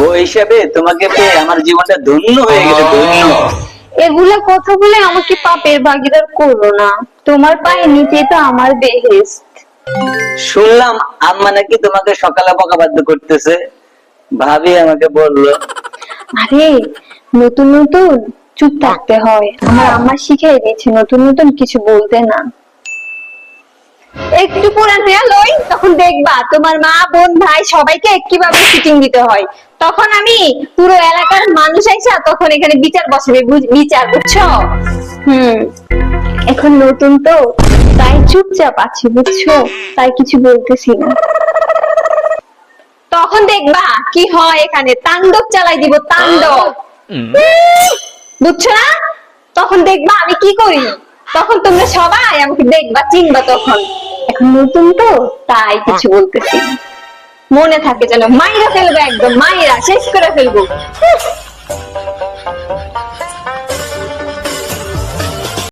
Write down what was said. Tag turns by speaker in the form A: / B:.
A: বউ হিসেবে তোমাকে পেয়ে আমার জীবনটা ধন্য হয়ে গেছে, ধন্য।
B: এগুলা কথা বলে আমাকে পাপের ভাগীদার করো না। তোমার পায়ে নিচে তো আমার বেহেশত।
A: শুনলাম আম্মা নাকি তোমাকে সকালে বকাবাদ্য করতেছে, ভাবি আমাকে বললো।
B: আরে নতুন নতুন চুপ থাকতে হয়, আমার আম্মা শিখিয়ে দিয়েছে নতুন নতুন কিছু বলতে না। একটু পুরান হয়ে লই, তখন দেখবা তোমার মা বোন ভাই সবাইকে কিভাবে সিটিং দিতে হয়। তখন আমি পুরো এলাকার মানুষ আইসা তখন এখানে বিচার বসাবে, বিচার, বুঝছো? এখন নতুন তো তাই চুপচাপ আছি, বুঝছো? তাই কিছু বলতেছি না। তখন দেখবা কি হয়, এখানে তাণ্ডব চালাই দিব, তাণ্ডব। বুঝছো না? তখন দেখবা আমি কি করি, তখন তোমরা সবাই আমাকে দেখবা, চিনবা তখন। এখন নতুন তো তাই কিছু বলতেছি না। মনে থাকে যেন, মাইরা ফেলবো, একদম মাইরা শেষ করে ফেলবো।